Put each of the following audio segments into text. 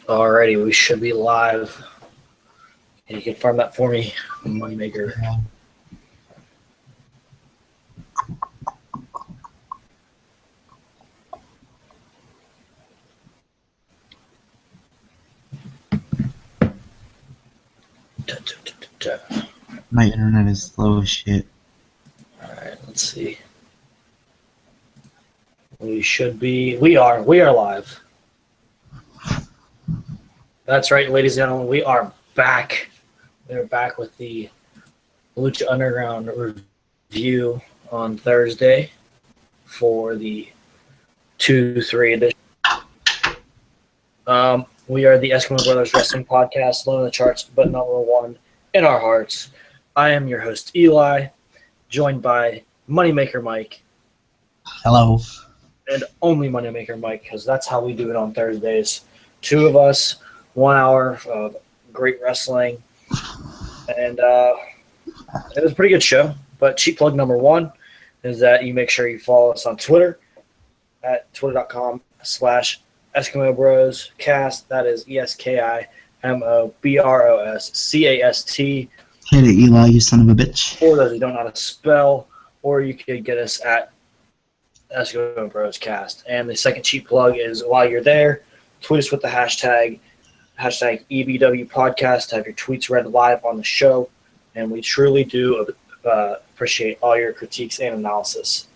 Alrighty, we should be live. Can you confirm that for me, Moneymaker? Yeah. My internet is slow as shit. Alright, let's see. We are live. That's right, ladies and gentlemen, we are back. We're back with the Lucha Underground review on Thursday for the 2-3 edition. We are the Eskimo Brothers Wrestling Podcast, low in the charts, but number one in our hearts. I am your host, Eli, joined by Moneymaker Mike. Hello. And only Moneymaker Mike, because that's how we do it on Thursdays. Two of us, 1 hour of great wrestling. And it was a pretty good show. But cheap plug number one is that you make sure you follow us on Twitter at twitter.com/Eskimo Bros Cast. That is ESKIMOBROSCAST. Hit it, Eli, you son of a bitch. For those who don't know how to spell, or you could get us at Eskimo Bros Cast. And the second cheap plug is while you're there, tweet us with the hashtag EBW Podcast to have your tweets read live on the show. And we truly do appreciate all your critiques and analysis.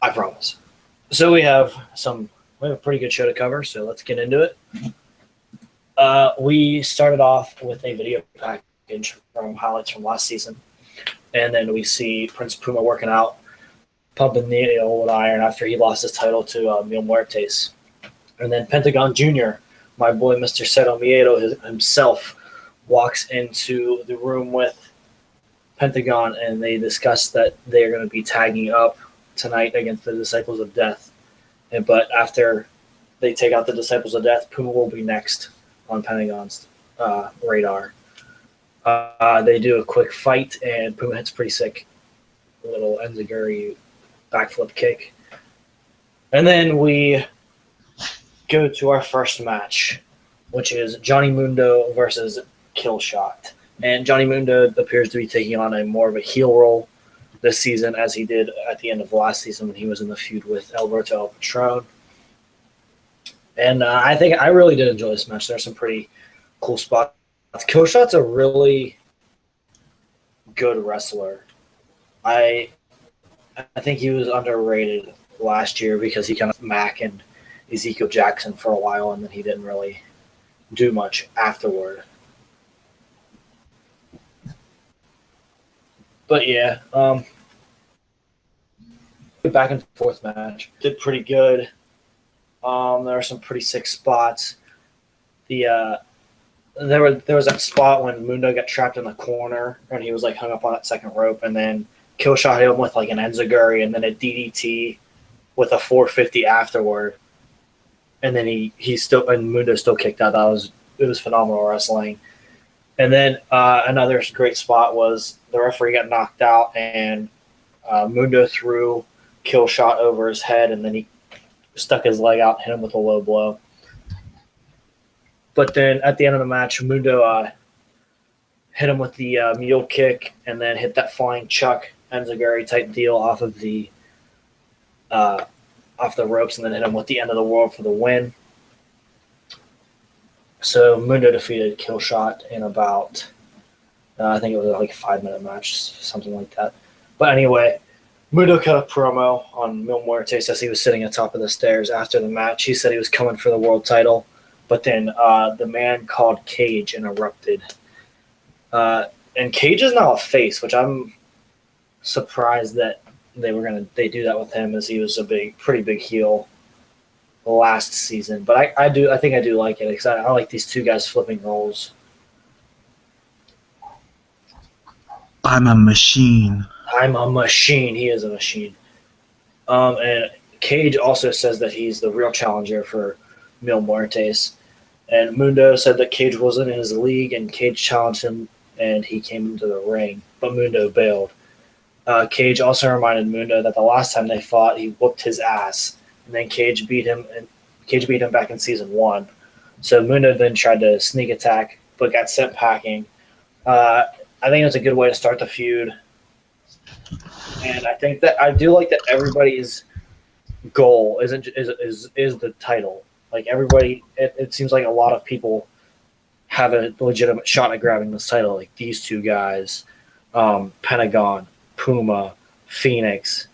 I promise. So we have a pretty good show to cover, so let's get into it. We started off with a video package from highlights from last season. And then we see Prince Puma working out, pumping the old iron after he lost his title to Mil Muertes. And then Pentagon Jr., my boy Mr. Cero Miedo himself, walks into the room with Pentagon, and they discuss that they are going to be tagging up tonight against the Disciples of Death. But after they take out the Disciples of Death, Puma will be next on Pentagon's radar. They do a quick fight, and Puma hits pretty sick. A little enziguri backflip kick. And then we go to our first match, which is Johnny Mundo versus Killshot. And Johnny Mundo appears to be taking on more of a heel role this season, as he did at the end of last season when he was in the feud with Alberto El Patron. And I think I really did enjoy this match. There's some pretty cool spots. Killshot's a really good wrestler. I think he was underrated last year because he kind of Mac and Ezekiel Jackson for a while, and then he didn't really do much afterward. But yeah, back and forth match. Did pretty good. There were some pretty sick spots. There was that spot when Mundo got trapped in the corner and he was like hung up on that second rope, and then Killshot hit him with like an enziguri and then a DDT with a 450 afterward. And then Mundo still kicked out. It was phenomenal wrestling. And then another great spot was the referee got knocked out, and Mundo threw Killshot over his head, and then he stuck his leg out and hit him with a low blow. But then at the end of the match, Mundo hit him with the mule kick, and then hit that flying chuck enziguri type deal off the ropes, and then hit him with the end of the world for the win. So Mundo defeated Killshot in about, I think it was like a 5-minute match, something like that. But anyway, Mundo cut a promo on Mil Muertes as he was sitting atop of the stairs after the match. He said he was coming for the world title, but then the man called Cage interrupted. And Cage is now a face, which I'm surprised that they do that with him, as he was a pretty big heel last season. But I think I do like it, because I like these two guys flipping roles. I'm a machine. I'm a machine. He is a machine. And Cage also says that he's the real challenger for Mil Muertes. And Mundo said that Cage wasn't in his league, and Cage challenged him, and he came into the ring. But Mundo bailed. Cage also reminded Mundo that the last time they fought, he whooped his ass, and then Cage beat him back in season 1. So Mundo then tried to sneak attack, but got sent packing. I think it's a good way to start the feud, and I think that I do like that everybody's goal is the title. Like everybody, it seems like a lot of people have a legitimate shot at grabbing this title. Like these two guys, Pentagon, Puma, Phoenix,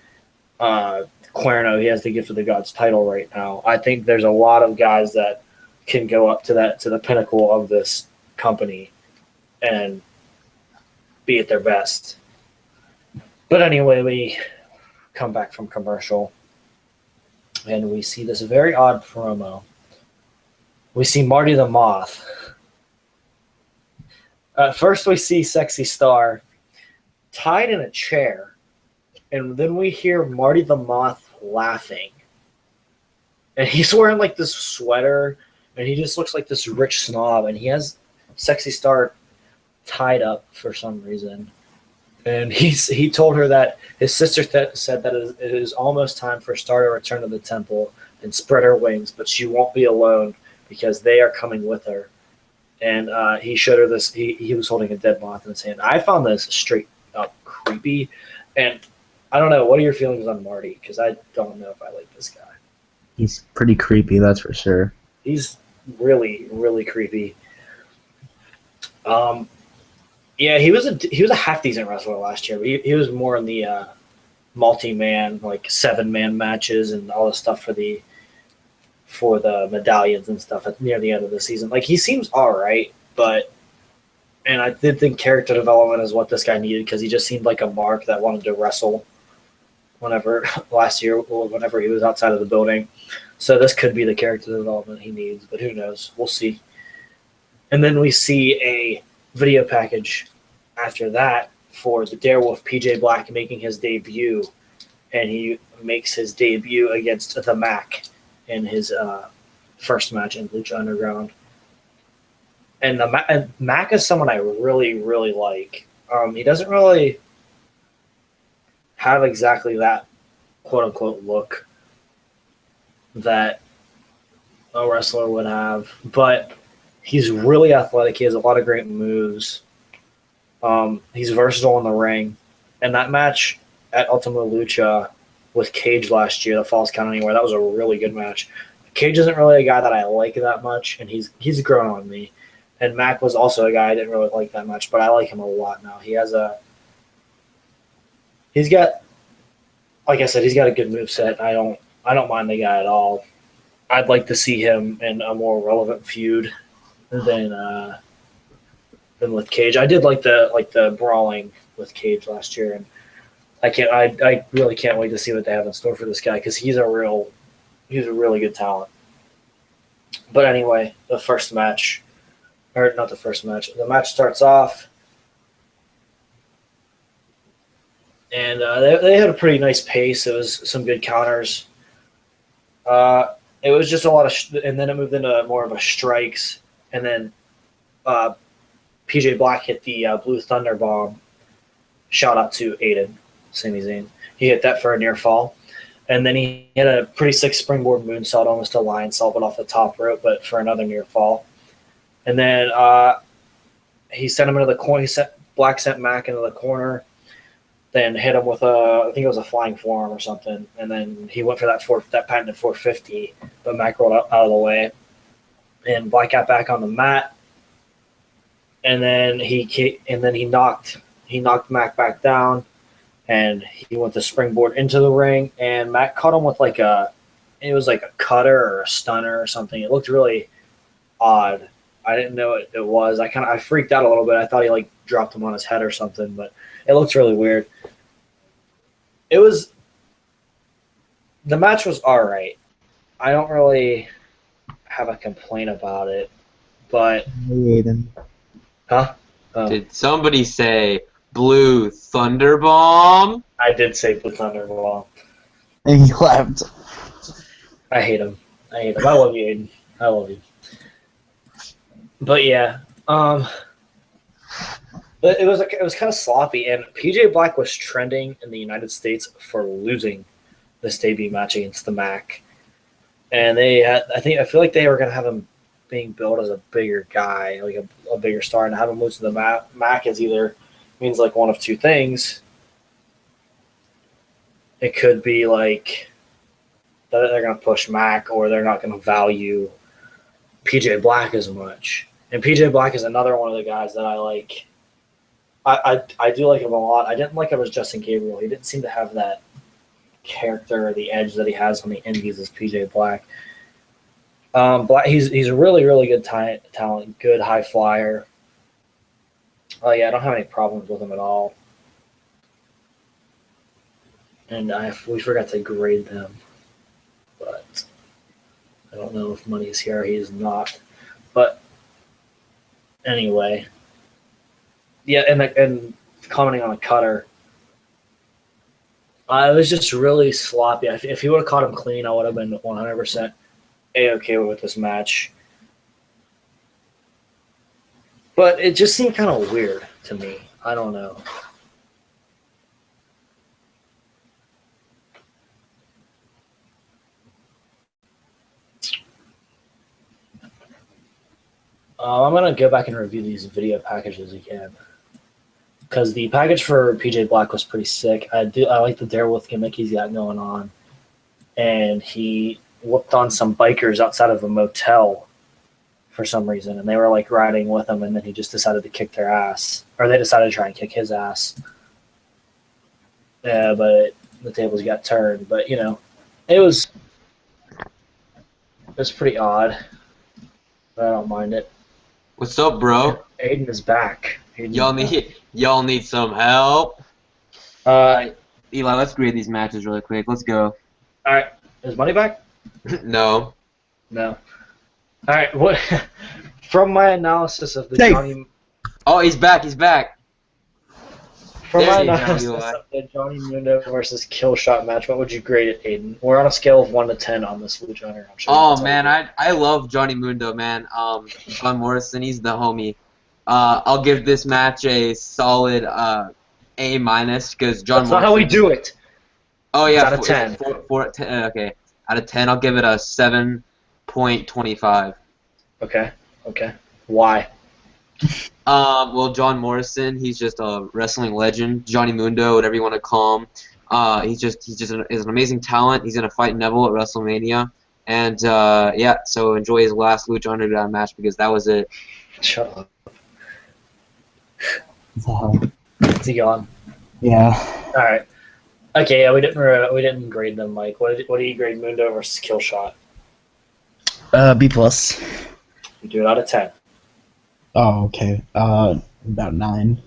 Cuerno. He has the Gift of the Gods title right now. I think there's a lot of guys that can go up to the pinnacle of this company and be at their best. But anyway, we come back from commercial and we see this very odd promo. We see Marty the Moth. First, we see Sexy Star tied in a chair, and then we hear Marty the Moth laughing. And he's wearing like this sweater, and he just looks like this rich snob, and he has Sexy Star tied up for some reason. And he told her that his sister said that it is almost time for Star to return to the temple and spread her wings, but she won't be alone because they are coming with her. And he showed her this. He was holding a dead moth in his hand. I found this straight up creepy. And I don't know. What are your feelings on Marty? Because I don't know if I like this guy. He's pretty creepy, that's for sure. He's really, really creepy. Yeah, he was a half decent wrestler last year. But he was more in the multi-man, like 7-man matches and all the stuff for the medallions and stuff near the end of the season. Like he seems all right, and I did think character development is what this guy needed because he just seemed like a mark that wanted to wrestle last year whenever he was outside of the building. So this could be the character development he needs, but who knows? We'll see. And then we see a video package after that for the Darewolf PJ Black making his debut, and he makes his debut against the Mac in his first match in Lucha Underground. And Mac is someone I really, really like. He doesn't really have exactly that quote-unquote look that a wrestler would have, but he's really athletic. He has a lot of great moves. He's versatile in the ring. And that match at Ultima Lucha with Cage last year, the Falls Count Anywhere, that was a really good match. Cage isn't really a guy that I like that much, and he's grown on me. And Mac was also a guy I didn't really like that much, but I like him a lot now. He's got, like I said, he's got a good moveset. I don't mind the guy at all. I'd like to see him in a more relevant feud than with Cage. I did like the brawling with Cage last year, and I really can't wait to see what they have in store for this guy because he's a really good talent. But anyway, the match starts off, and they had a pretty nice pace. It was some good counters. It was just a lot of, and then it moved into more of a strikes, and then PJ Black hit the Blue Thunder Bomb. Shout out to Aiden, Sami Zayn. He hit that for a near fall. And then he hit a pretty sick springboard moonsault, almost a lion salt, but off the top rope, but for another near fall. And then he sent him into the corner. Black sent Mac into the corner, then hit him with I think it was a flying forearm or something. And then he went for that patented 450, but Mac rolled out of the way. And Black got back on the mat. And then he knocked Mac back down, and he went to springboard into the ring, and Mac caught him with it was like a cutter or a stunner or something. It looked really odd. I didn't know what it was. I freaked out a little bit. I thought he dropped him on his head or something, but it looked really weird. The match was all right. I don't really have a complaint about it, but huh? Did somebody say Blue Thunder Bomb? I did say Blue Thunder Bomb. And he left. I hate him. I love you, Aiden. I love you. But yeah, but it was kind of sloppy, and PJ Black was trending in the United States for losing this debut match against the Mac, and I feel like they were gonna have him being built as a bigger guy, like a bigger star, and have him lose to the Mac is either means like one of two things. It could be like that they're going to push Mac, or they're not going to value PJ Black as much. And PJ Black is another one of the guys that I like. I do like him a lot. I didn't like him as Justin Gabriel. He didn't seem to have that character or the edge that he has on the indies as PJ Black. Black, he's a really, really good talent, good high flyer. Oh yeah, I don't have any problems with him at all. And we forgot to grade them, but I don't know if money is here. He is not. But anyway, yeah, and commenting on the cutter, it was just really sloppy. If he would have caught him clean, I would have been 100% A-okay with this match. But it just seemed kind of weird to me. I don't know. I'm going to go back and review these video packages again, because the package for PJ Black was pretty sick. I like the Darewolf gimmick he's got going on, and he whooped on some bikers outside of a motel for some reason, and they were like riding with him, and then he just decided to kick their ass, or they decided to try and kick his ass. Yeah, but the tables got turned. But it was pretty odd. But I don't mind it. What's up, bro? Aiden is back. Y'all need some help. Eli, let's grade these matches really quick. Let's go. All right. Is Money back? No. No. All right. What? From my analysis of the Johnny. Oh, he's back. He's back. From my analysis of the Johnny Mundo versus Killshot match, what would you grade it, Aiden? We're on a scale of 1 to 10 on this Lucha Underground show. Oh man, I love Johnny Mundo, man. John Morrison, he's the homie. I'll give this match a solid A- because John. That's not how we do it. Oh yeah, out of 10. 10. Okay, out of 10, I'll give it a 7.25. Okay. Why? Well, John Morrison, he's just a wrestling legend. Johnny Mundo, whatever you want to call him. He's an amazing talent. He's gonna fight Neville at WrestleMania, and yeah. So enjoy his last Lucha Underground match, because that was it. Shut up. Wow. Is he gone? Yeah. All right. Okay. Yeah, we didn't grade them, Mike. What do you grade Mundo versus Killshot? B plus. You do it out of 10. Oh, okay. About 9.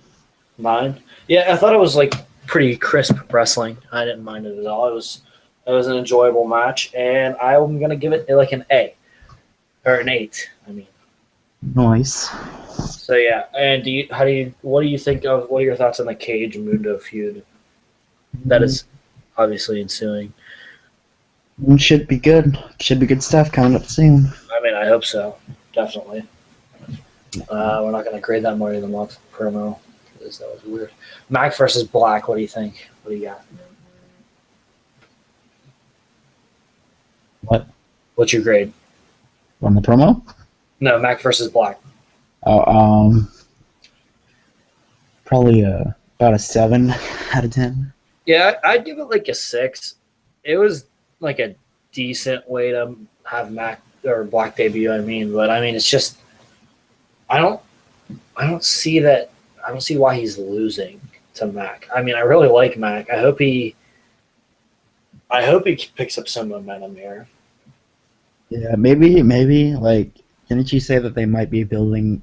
9? Yeah, I thought it was like pretty crisp wrestling. I didn't mind it at all. It was an enjoyable match, and I'm gonna give it like an A, or an 8. I mean. Nice. So yeah, and what do you think of? What are your thoughts on the Cage Mundo feud? That is obviously ensuing. Should be good. Should be good stuff coming up soon. I mean, I hope so. Definitely. We're not going to grade that Money of the Month promo, because that was weird. Mac versus Black, what do you think? What do you got? What? What's your grade? On the promo? No, Mac versus Black. Oh, probably about a 7 out of 10. Yeah, I'd give it like a 6. It was like a decent way to have Mac or Black debut. But it's just I don't see that. I don't see why he's losing to Mac. I really like Mac. I hope he picks up some momentum here. Yeah, maybe like, didn't you say that they might be building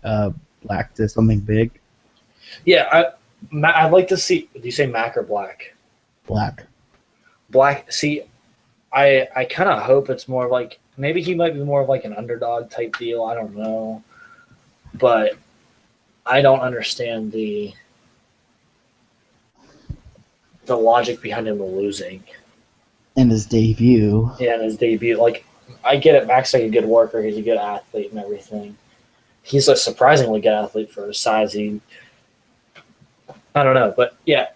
Black to something big? Yeah, I'd like to see. Do you say Mac or Black? Black. Black. See, I kind of hope it's more of like, maybe he might be more of like an underdog type deal. I don't know, but I don't understand the logic behind him losing. In his debut. Yeah, in his debut. Like, I get it. Mac's like a good worker. He's a good athlete and everything. He's a surprisingly good athlete for his size. I don't know, but yeah.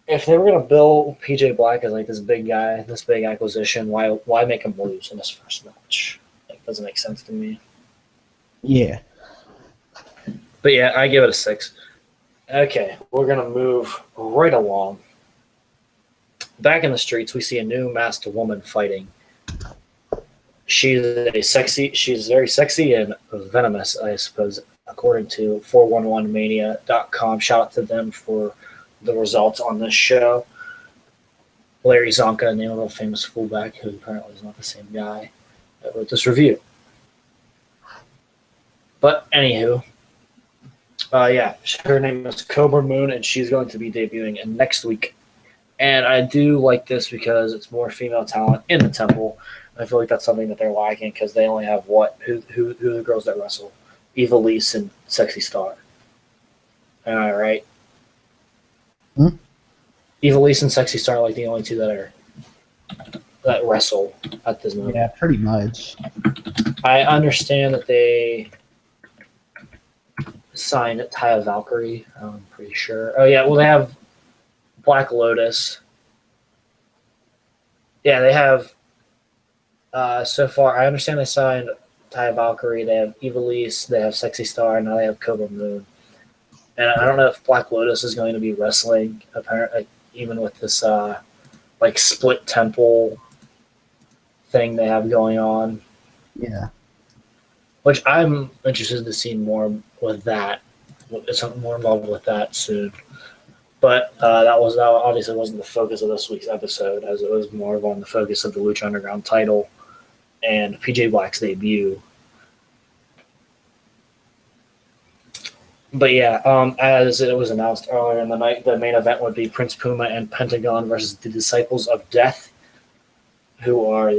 If they were gonna bill PJ Black as like this big guy, this big acquisition, why make him lose in his first match? Like, doesn't make sense to me. Yeah. But yeah, I give it a 6. Okay, we're gonna move right along. Back in the streets, we see a new masked woman fighting. She's very sexy and venomous, I suppose, according to 411mania.com. Shout out to them for the results on this show. Larry Zonka, name of a famous fullback who apparently is not the same guy that wrote this review. But anywho, yeah, her name is Cobra Moon, and she's going to be debuting next week. And I do like this because it's more female talent in the Temple. I feel like that's something that they're lacking because they only have who are the girls that wrestle? Eva Lise and Sexy Star. Am I right? Hmm? Eva Lise and Sexy Star are like the only two that wrestle at this moment. Yeah, pretty much. I understand that they signed Taya Valkyrie. I'm pretty sure. Oh yeah, well they have Black Lotus. Yeah, they have. So far, I understand they signed Taya Valkyrie. They have Eva Lise. They have Sexy Star. And now they have Cobra Moon. And I don't know if Black Lotus is going to be wrestling. Apparently, even with this like split temple thing they have going on. Yeah. Which I'm interested to see more with that. Something more involved with that soon. But that obviously wasn't the focus of this week's episode, as it was more on the focus of the Lucha Underground title and PJ Black's debut. But yeah, as it was announced earlier in the night, the main event would be Prince Puma and Pentagon versus the Disciples of Death, who are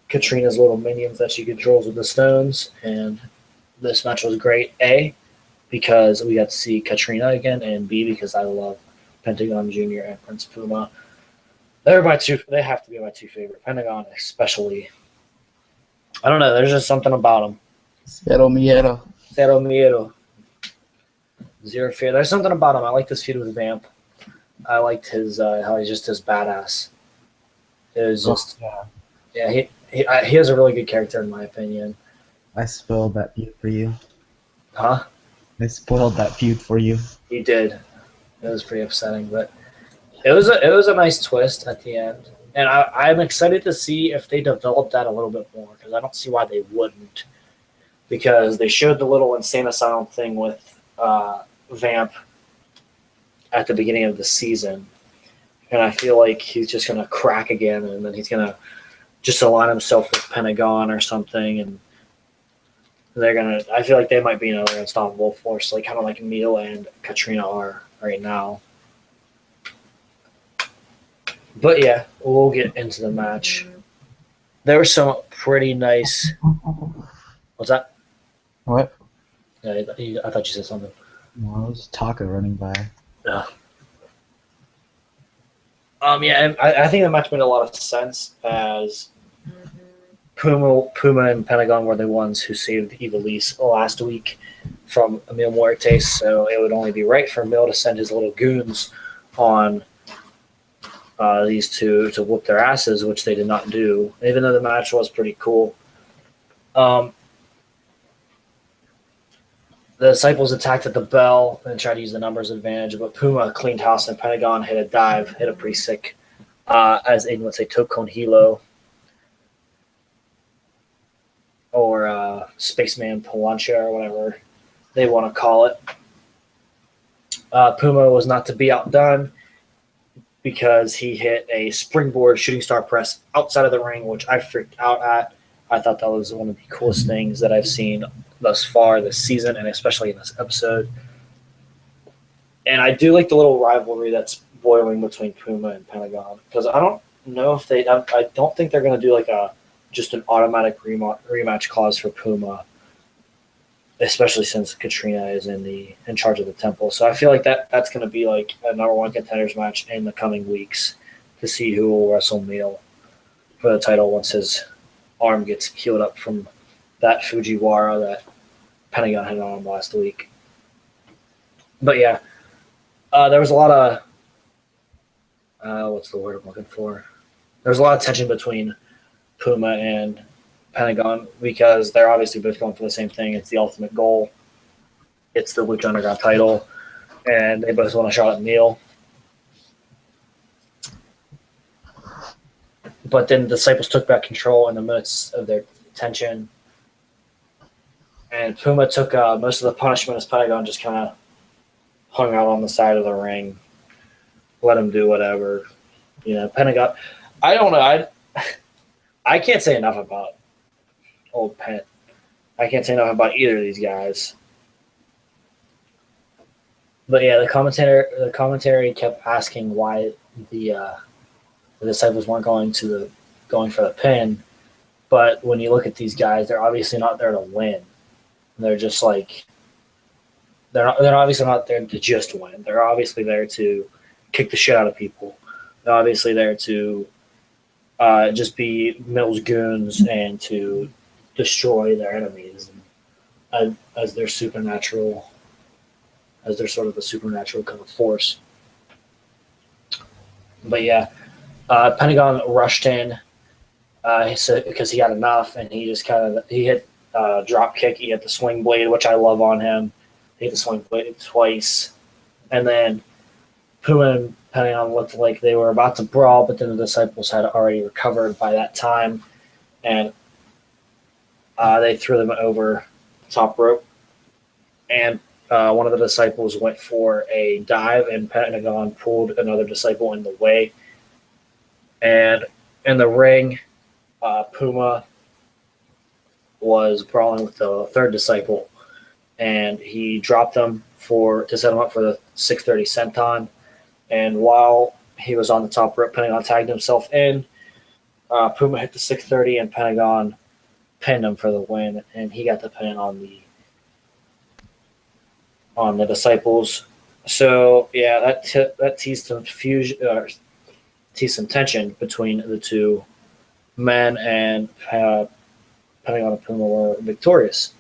Katrina's little minions that she controls with the stones. And this match was great, A, because we got to see Katrina again, and B, because I love Pentagon Jr. and Prince Puma. They have to be my two favorite. Pentagon especially. I don't know, there's just something about them. Cero miedo. Cero miedo. Zero fear. There's something about him. I like this feud with Vamp. I liked his how he's just his badass. It was just he has a really good character in my opinion. I spoiled that feud for you. Huh? I spoiled that feud for you. He did. It was pretty upsetting, but it was a nice twist at the end, and I'm excited to see if they develop that a little bit more because I don't see why they wouldn't. Because they showed the little insane asylum thing with Vamp at the beginning of the season, and I feel like he's just gonna crack again, and then he's gonna just align himself with Pentagon or something, and I feel like they might be another unstoppable force, like kind of like Mio and Katrina are right now. But yeah, we'll get into the match. There were some pretty nice. What's that? What? Yeah, I thought you said something. No, it was Taka running by. Yeah. Yeah, I think the match made a lot of sense as Puma and Pentagon were the ones who saved Eva Lise last week from Emil Muertes, so it would only be right for Emil to send his little goons on these two to whoop their asses, which they did not do, even though the match was pretty cool. The Disciples attacked at the bell and tried to use the numbers advantage, but Puma cleaned house and Pentagon hit a dive, hit a pretty sick, as Aiden would say, Tokon Hilo, or Spaceman Palancha, or whatever they want to call it. Puma was not to be outdone because he hit a springboard shooting star press outside of the ring, which I freaked out at. I thought that was one of the coolest things that I've seen thus far this season, and especially in this episode. And I do like the little rivalry that's boiling between Puma and Pentagon, because I don't know if I don't think they're going to do like just an automatic rematch clause for Puma, especially since Katrina is in charge of the Temple. So I feel like that's going to be like a number one contenders match in the coming weeks to see who will wrestle Mil for the title once his arm gets healed up from that Fujiwara that Pentagon had on him last week. But yeah, there was a lot of what's the word I'm looking for? There was a lot of tension between Puma and Pentagon because they're obviously both going for the same thing. It's the ultimate goal. It's the Lucha Underground title, and they both want a shot at Neil. But then the Disciples took back control in the midst of their tension, and Puma took most of the punishment as Pentagon just kind of hung out on the side of the ring, let him do whatever. Pentagon. I don't know. I can't say enough about old Penn. I can't say enough about either of these guys. But yeah, the commentary kept asking why the Disciples weren't going for the pin. But when you look at these guys, they're obviously not there to win. They're just like they're obviously not there to just win. They're obviously there to kick the shit out of people. They're obviously there to just be Mills goons and to destroy their enemies as their supernatural, as they're sort of a supernatural kind of force. But yeah, Pentagon rushed in because he had enough, and he just he hit drop kick. He hit the swing blade, which I love on him. He hit the swing blade twice, and then Puma and Pentagon looked like they were about to brawl, but then the Disciples had already recovered by that time, and they threw them over the top rope. And one of the Disciples went for a dive, and Pentagon pulled another Disciple in the way. And in the ring, Puma was brawling with the third Disciple, and he dropped him to set him up for the 630 senton. And while he was on the top rope, Pentagon tagged himself in. Puma hit the 630, and Pentagon pinned him for the win, and he got the pin on the Disciples. So yeah, that teased some tension between the two men, and Pentagon and Puma were victorious.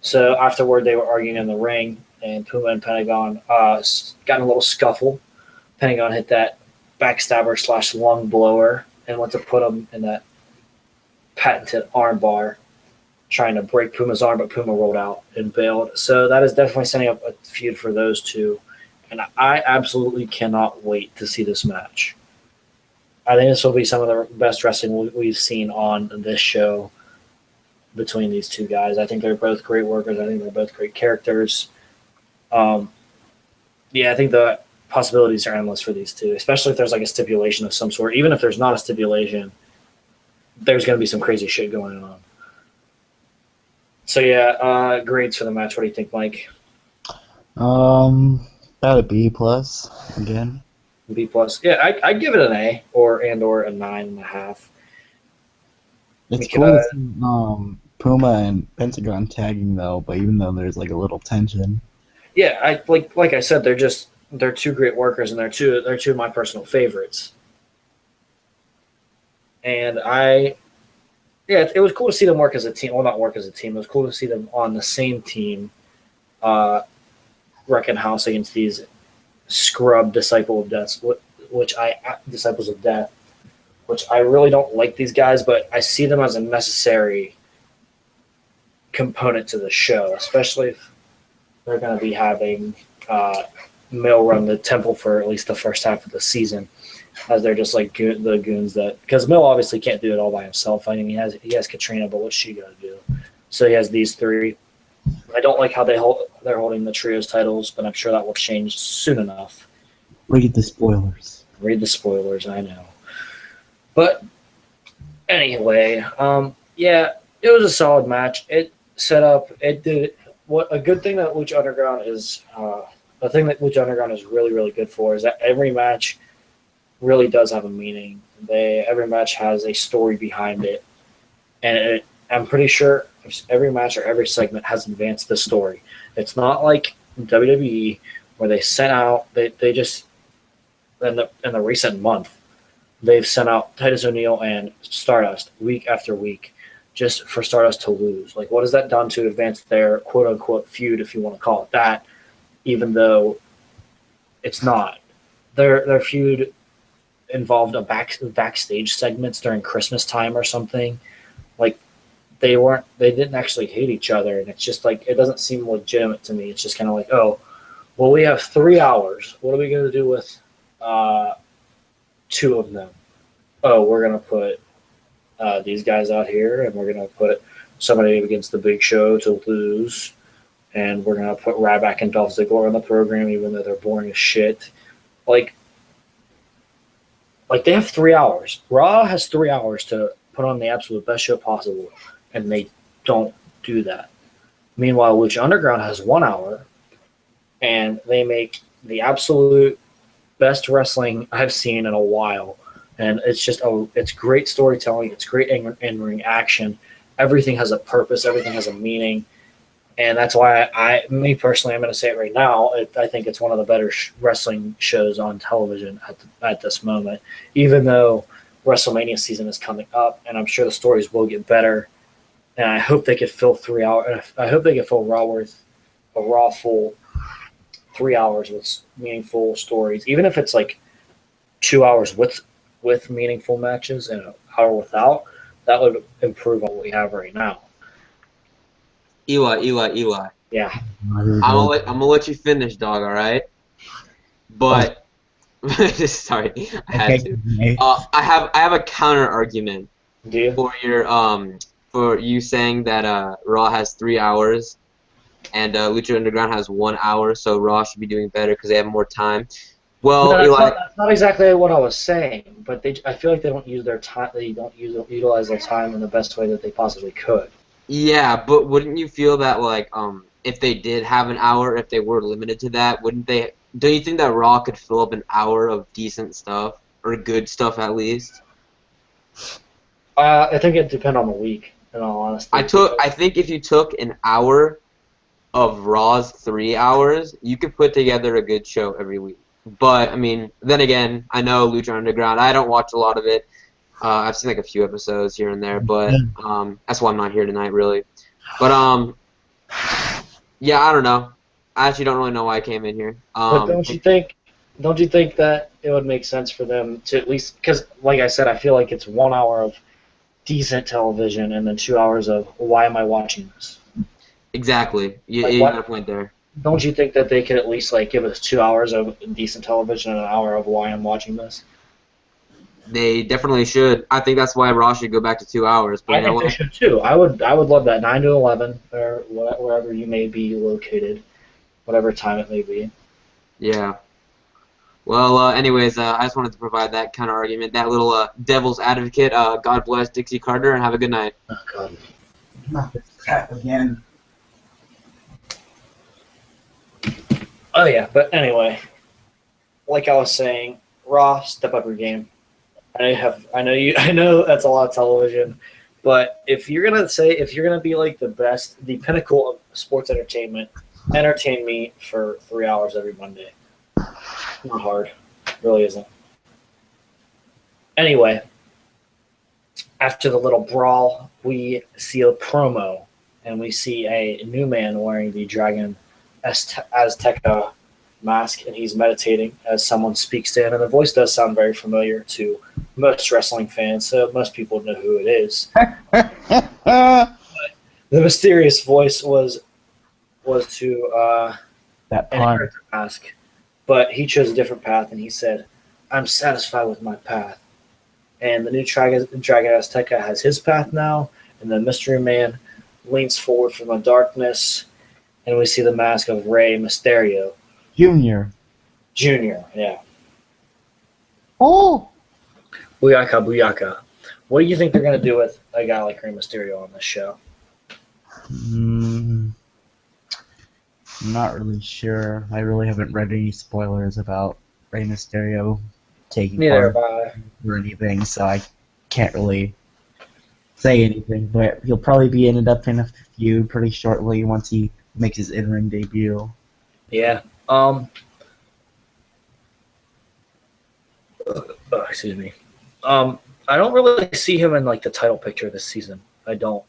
So afterward, they were arguing in the ring, and Puma and Pentagon got in a little scuffle. Pentagon hit that backstabber / lung blower and went to put him in that patented arm bar, trying to break Puma's arm, but Puma rolled out and bailed. So that is definitely setting up a feud for those two. And I absolutely cannot wait to see this match. I think this will be some of the best wrestling we've seen on this show between these two guys. I think they're both great workers. I think they're both great characters. I think the possibilities are endless for these two, especially if there's like a stipulation of some sort. Even if there's not a stipulation, there's going to be some crazy shit going on. So yeah, grades for the match. What do you think, Mike? About a B plus again. B plus. Yeah, I'd give it an A or a 9.5. It's cool to see Puma and Pentagon tagging though, but even though there's like a little tension. Yeah, like I said, they're two great workers, and they're two of my personal favorites. And it was cool to see them work as a team. Well, not work as a team. It was cool to see them on the same team, wrecking house against these scrub Disciples of Death, which I really don't like these guys, but I see them as a necessary component to the show, especially if they're going to be having Mill run the temple for at least the first half of the season, as they're just like the goons that, because Mill obviously can't do it all by himself. I mean, he has Katrina, but what's she gonna do? So he has these three. I don't like how they're holding the trios titles, but I'm sure that will change soon enough. Read the spoilers. I know. But anyway, it was a solid match. It did what a good thing that Lucha Underground is. The thing that Lucha Underground is really, really good for is that every match really does have a meaning. Every match has a story behind it, and I'm pretty sure every match or every segment has advanced the story. It's not like WWE where they sent out they just in the recent month they've sent out Titus O'Neil and Stardust week after week just for Stardust to lose. Like, what has that done to advance their quote unquote feud, if you want to call it that? Even though it's not. Their feud involved backstage segments during Christmas time or something. Like, they didn't actually hate each other, and it's just like it doesn't seem legitimate to me. It's just kind of like, oh, well, we have 3 hours. What are we going to do with 2 of them? Oh, we're going to put these guys out here, and we're going to put somebody against the Big Show to lose, and we're going to put Ryback and Dolph Ziggler on the program, even though they're boring as shit. Like they have 3 hours. Raw has 3 hours to put on the absolute best show possible, and they don't do that. Meanwhile, Lucha Underground has 1 hour, and they make the absolute best wrestling I've seen in a while. And it's just it's great storytelling. It's great in-ring action. Everything has a purpose. Everything has a meaning. And that's why me personally, I'm going to say it right now, I think it's one of the better wrestling shows on television at this moment, even though WrestleMania season is coming up, and I'm sure the stories will get better. And I hope they could fill 3 hours. I hope they could fill a Raw full 3 hours with meaningful stories, even if it's like 2 hours with meaningful matches and an hour without. That would improve on what we have right now. Eli. Yeah. I'm gonna let you finish, dog. All right. But sorry, I had to. I have a counter argument for your for you saying that Raw has 3 hours and Lucha Underground has 1 hour, so Raw should be doing better because they have more time. Well, no, Eli, that's not exactly what I was saying, but I feel like they don't use their time. They don't utilize their time in the best way that they possibly could. Yeah, but wouldn't you feel that like if they did have an hour, if they were limited to that, wouldn't they? Don't you think that Raw could fill up an hour of decent stuff or good stuff at least? I think it depends on the week. In all honesty, I think if you took an hour of Raw's 3 hours, you could put together a good show every week. But I mean, then again, I know Lucha Underground. I don't watch a lot of it. I've seen like a few episodes here and there, but that's why I'm not here tonight, really. But yeah, I don't know. I actually don't really know why I came in here. But don't you think that it would make sense for them to at least, because like I said, I feel like it's 1 hour of decent television and then 2 hours of why am I watching this? Exactly. You got a point there. Don't you think that they could at least like give us 2 hours of decent television and an hour of why I'm watching this? They definitely should. I think that's why Raw should go back to 2 hours. But I think they should too. I would love that 9 to 11 or wherever you may be located, whatever time it may be. Yeah. Well, anyways, I just wanted to provide that kind of argument, that little devil's advocate. God bless Dixie Carter, and have a good night. Oh God. Not this crap again. Oh yeah, but anyway, like I was saying, Raw, step up your game. I know that's a lot of television, but if you're gonna be like the pinnacle of sports entertainment, entertain me for 3 hours every Monday. Not hard, it really isn't. Anyway, after the little brawl, we see a promo, and we see a new man wearing the Dragon Azteca mask, and he's meditating as someone speaks to him, and the voice does sound very familiar to most wrestling fans, so most people know who it is. But the mysterious voice was to that pun. mask, but he chose a different path, and he said, "I'm satisfied with my path." And the new Dragon Azteca has his path now, and the Mystery Man leans forward from the darkness, and we see the mask of Rey Mysterio. Junior, yeah. Oh! Booyaka, booyaka. What do you think they're going to do with a guy like Rey Mysterio on this show? I'm not really sure. I really haven't read any spoilers about Rey Mysterio taking part or anything, so I can't really say anything. But he'll probably end up in a feud pretty shortly once he makes his in-ring debut. Yeah. Excuse me. I don't really see him in like the title picture this season. I don't.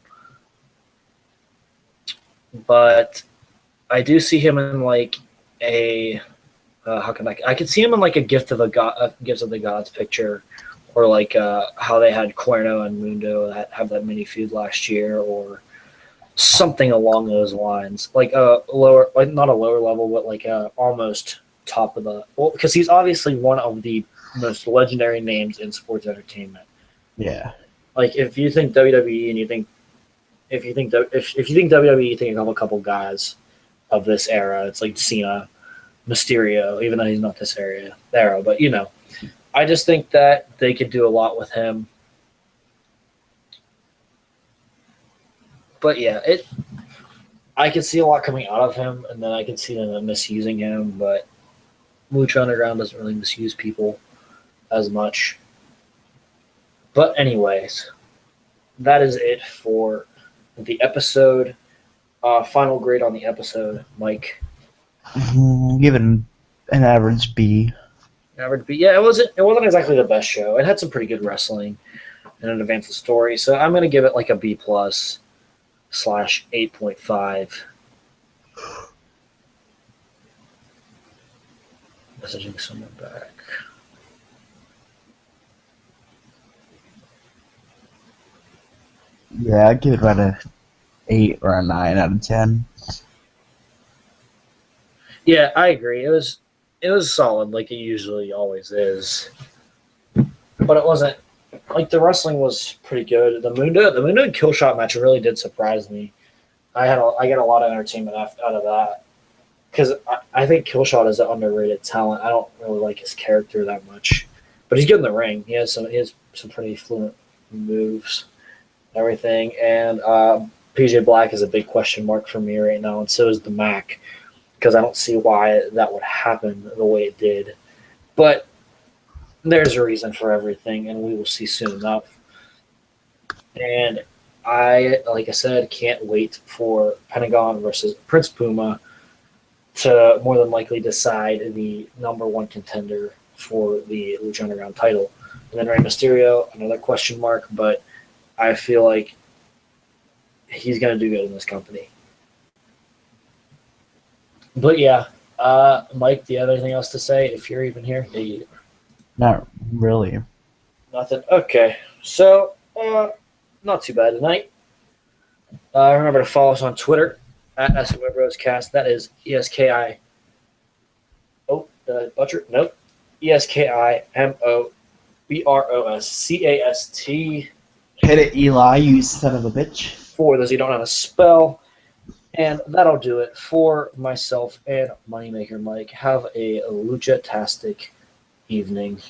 But I do see him in like a I could see him in like a Gift of the Gods picture, or like how they had Cuerno and Mundo have that mini feud last year, or something along those lines, like a lower, like not a lower level, but like almost top of the. Well, because he's obviously one of the most legendary names in sports entertainment. Yeah. Like if you think WWE and you think if you think WWE, you think of a couple guys of this era. It's like Cena, Mysterio, even though he's not this era, but you know, I just think that they could do a lot with him. But yeah, I can see a lot coming out of him, and then I can see them misusing him. But Lucha Underground doesn't really misuse people as much. But anyways, that is it for the episode. Final grade on the episode, Mike. Give it an average B. Average B. Yeah, it wasn't exactly the best show. It had some pretty good wrestling and it advanced the story. So I'm gonna give it like a B plus / 8.5. Messaging someone back. Yeah, I'd give it about a 8 or a 9 out of 10. Yeah, I agree. It was solid, like it usually always is. But it wasn't like the wrestling was pretty good. The Mundo and Killshot match really did surprise me. I get a lot of entertainment out of that because I think Killshot is an underrated talent. I don't really like his character that much, but he's good in the ring. He has some pretty fluent moves, and everything. And PJ Black is a big question mark for me right now, and so is the Mac, because I don't see why that would happen the way it did. But there's a reason for everything, and we will see soon enough. And I, like I said, can't wait for Pentagon versus Prince Puma to more than likely decide the number one contender for the Lucha Underground title. And then Rey Mysterio, another question mark, but I feel like he's going to do good in this company. But yeah, Mike, do you have anything else to say if you're even here? Not really. Nothing? Okay. So, not too bad tonight. Remember to follow us on Twitter at SMWebRosecast. That is ESKI. Oh, did I butcher it? Nope. ESKIMOBROSCAST. Hit it, Eli, you son of a bitch. For those who don't know how to spell. And that'll do it for myself and Moneymaker Mike. Have a lucha-tastic evening.